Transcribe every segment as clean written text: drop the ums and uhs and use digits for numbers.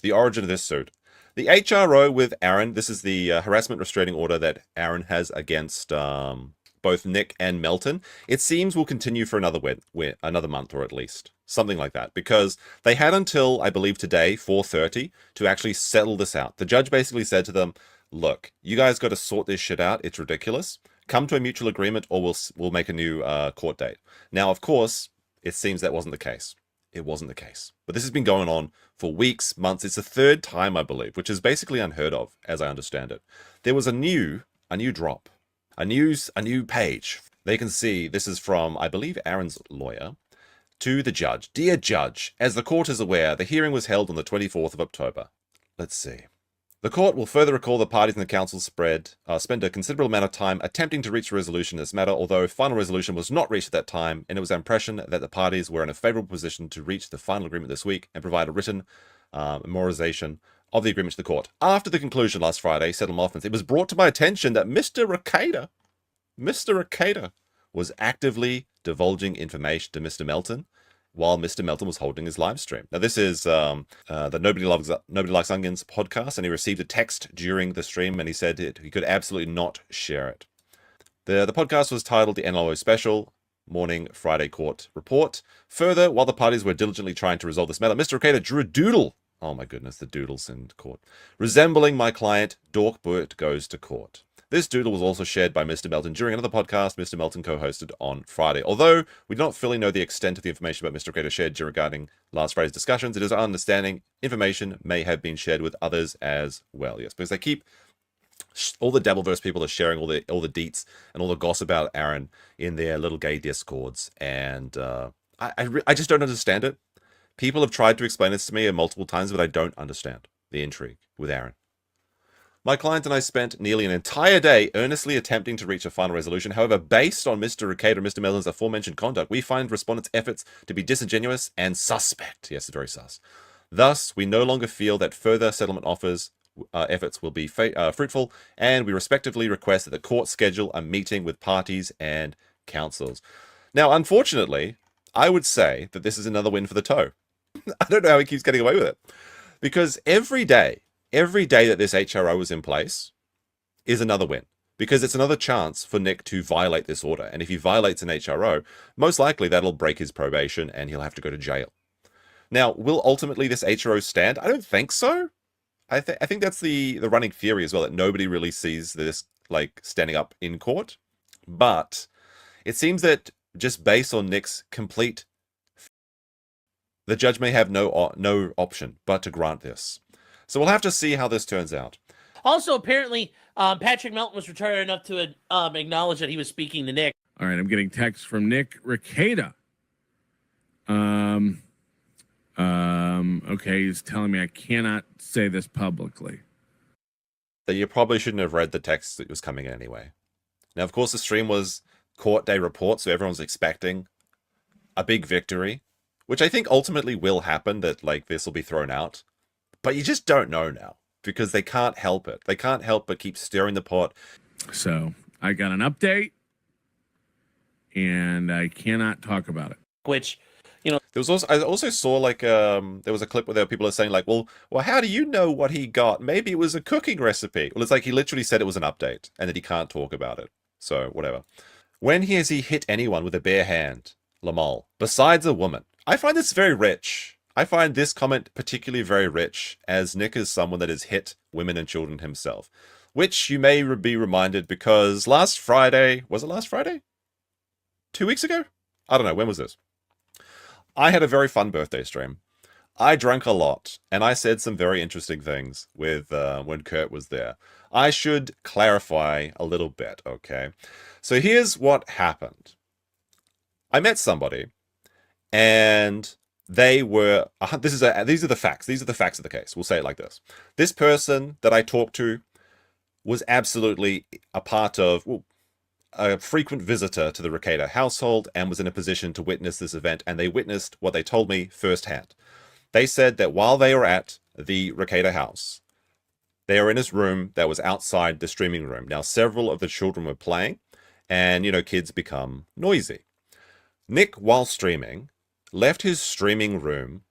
The origin of this suit. The HRO with Aaron, this is the harassment restraining order that Aaron has against both Nick and Melton. It seems will continue for another month or at least. Something like that. Because they had until, I believe today, 4:30 to actually settle this out. The judge basically said to them, look, you guys got to sort this shit out. It's ridiculous. Come to a mutual agreement or we'll make a new court date. Now, of course, it seems that wasn't the case. It wasn't the case. But this has been going on for weeks, months. It's the third time, I believe, which is basically unheard of, as I understand it. There was a new drop, a new page. They can see this is from, I believe, Aaron's lawyer to the judge. Dear Judge, as the court is aware, the hearing was held on the 24th of October. Let's see. The court will further recall the parties and the council spent a considerable amount of time attempting to reach a resolution in this matter, although final resolution was not reached at that time, and it was our impression that the parties were in a favourable position to reach the final agreement this week and provide a written memorization of the agreement to the court. After the conclusion last Friday, settlement, it was brought to my attention that Mr. Rekieta was actively divulging information to Mr. Melton while Mr. Melton was holding his live stream. Now, this is the Nobody Likes Onions podcast, and he received a text during the stream, and he said he could absolutely not share it. The podcast was titled The NLO Special, Morning Friday Court Report. Further, while the parties were diligently trying to resolve this matter, Mr. Rekieta drew a doodle. Oh my goodness, the doodles in court. Resembling my client, Dork Burt Goes to Court. This doodle was also shared by Mr. Melton during another podcast Mr. Melton co-hosted on Friday. Although we do not fully know the extent of the information about Mr. Rekieta shared regarding last Friday's discussions, it is our understanding information may have been shared with others as well. Yes, because they keep all the Dabbleverse people are sharing all the deets and all the gossip about Aaron in their little gay discords, and I just don't understand it. People have tried to explain this to me multiple times, but I don't understand the intrigue with Aaron. My client and I spent nearly an entire day earnestly attempting to reach a final resolution. However, based on Mr. Rekieta and Mr. Melton's aforementioned conduct, we find respondents' efforts to be disingenuous and suspect. Yes, very sus. Thus, we no longer feel that further settlement efforts will be fruitful, and we respectively request that the court schedule a meeting with parties and councils. Now, unfortunately, I would say that this is another win for the toe. I don't know how he keeps getting away with it. Because every day that this HRO is in place is another win. Because it's another chance for Nick to violate this order. And if he violates an HRO, most likely that'll break his probation and he'll have to go to jail. Now, will ultimately this HRO stand? I don't think so. I think that's the running theory as well, that nobody really sees this like standing up in court. But it seems that just based on Nick's complete, the judge may have no option but to grant this. So we'll have to see how this turns out. Also, apparently, Patrick Melton was retired enough to acknowledge that he was speaking to Nick. All right, I'm getting text from Nick Rekieta. Okay, he's telling me I cannot say this publicly. That you probably shouldn't have read the text that was coming in anyway. Now, of course, the stream was court day report, so everyone's expecting a big victory, which I think ultimately will happen, that like this will be thrown out. But you just don't know now, because they can't help it. They can't help but keep stirring the pot. So I got an update, and I cannot talk about it. Which, you know, there was also, I also saw like there was a clip where there were people are saying like, well, how do you know what he got? Maybe it was a cooking recipe. Well, it's like he literally said it was an update, and that he can't talk about it. So whatever. When has he hit anyone with a bare hand, Lamal, besides a woman? I find this very rich. I find this comment particularly very rich, as Nick is someone that has hit women and children himself. Which you may be reminded because last Friday, was it last Friday? 2 weeks ago? I don't know, when was this? I had a very fun birthday stream. I drank a lot, and I said some very interesting things with when Kurt was there. I should clarify a little bit, okay? So here's what happened. I met somebody, and they were, these are the facts. These are the facts of the case. We'll say it like this. This person that I talked to was absolutely a part of, well, a frequent visitor to the Rekieta household and was in a position to witness this event, and they witnessed what they told me firsthand. They said that while they were at the Rekieta house, they were in his room that was outside the streaming room. Now, several of the children were playing, and, you know, kids become noisy. Nick, while streaming, left his streaming room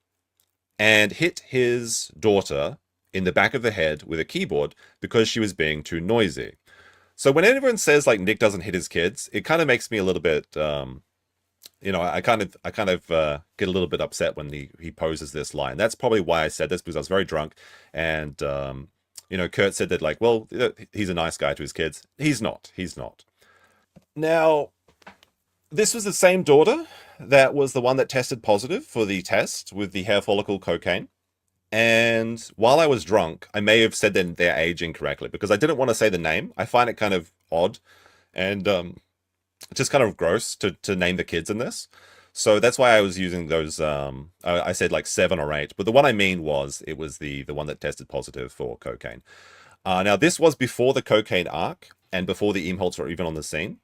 and hit his daughter in the back of the head with a keyboard because she was being too noisy. So when everyone says like Nick doesn't hit his kids, it kind of makes me a little bit, I kind of get a little bit upset when he poses this line. That's probably why I said this, because I was very drunk, and Kurt said that like, well, he's a nice guy to his kids. He's not. He's not. Now, this was the same daughter that was the one that tested positive for the test with the hair follicle cocaine. And while I was drunk, I may have said their age incorrectly because I didn't want to say the name. I find it kind of odd and just kind of gross to name the kids in this. So that's why I was using those. I said like 7 or 8, but the one I mean was it was the one that tested positive for cocaine. Now this was before the cocaine arc and before the Imholtes were even on the scene.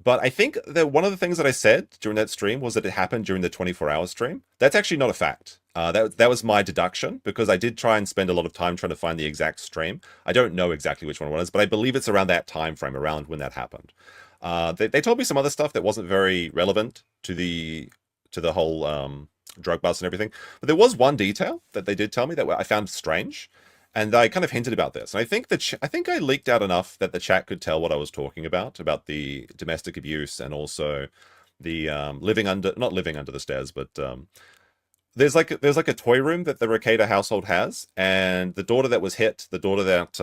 But I think that one of the things that I said during that stream was that it happened during the 24-hour stream. That's actually not a fact. That was my deduction because I did try and spend a lot of time trying to find the exact stream. I don't know exactly which one it was, but I believe it's around that time frame, around when that happened. They told me some other stuff that wasn't very relevant to the whole drug bust and everything. But there was one detail that they did tell me that I found strange. And I kind of hinted about this. And I think I think I leaked out enough that the chat could tell what I was talking about the domestic abuse and also the not living under the stairs, but there's like a toy room that the Rekieta household has, and the daughter that was hit, the daughter that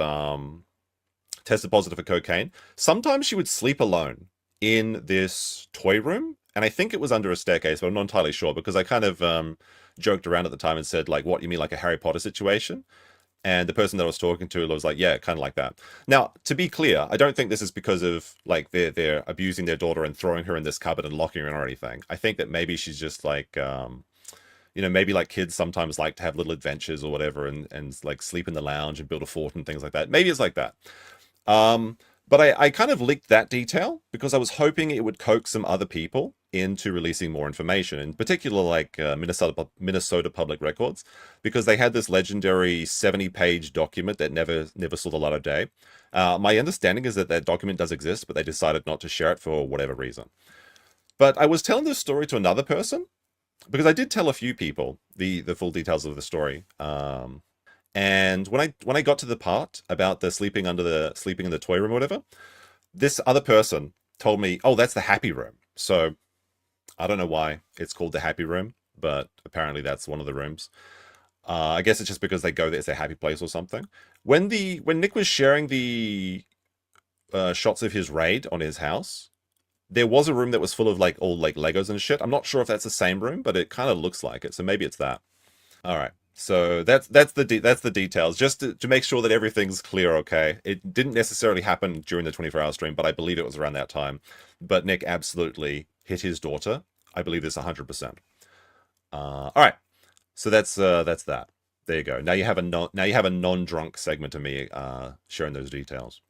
tested positive for cocaine, sometimes she would sleep alone in this toy room. And I think it was under a staircase, but I'm not entirely sure because I kind of joked around at the time and said, like, what, you mean like a Harry Potter situation? And the person that I was talking to was like, yeah, kind of like that. Now, to be clear, I don't think this is because of like they're abusing their daughter and throwing her in this cupboard and locking her in or anything. I think that maybe she's just like, maybe like kids sometimes like to have little adventures or whatever and like sleep in the lounge and build a fort and things like that. Maybe it's like that. But I kind of leaked that detail because I was hoping it would coax some other people into releasing more information, in particular like Minnesota Public Records, because they had this legendary 70-page document that never saw the light of day. My understanding is that document does exist, but they decided not to share it for whatever reason. But I was telling this story to another person because I did tell a few people the full details of the story. And when I got to the part about the sleeping in the toy room or whatever, this other person told me, oh, that's the happy room. So I don't know why it's called the happy room, but apparently that's one of the rooms. I guess it's just because they go there, it's their happy place or something. When Nick was sharing the shots of his raid on his house, there was a room that was full of like all like Legos and shit. I'm not sure if that's the same room, but it kind of looks like it. So maybe it's that. All right. So that's the details, just to make sure that everything's clear. Okay, it didn't necessarily happen during the 24-hour stream, but I believe it was around that time. But Nick absolutely hit his daughter. I believe this 100%. All right, so that's that. There you go. Now you have a non-drunk segment of me sharing those details.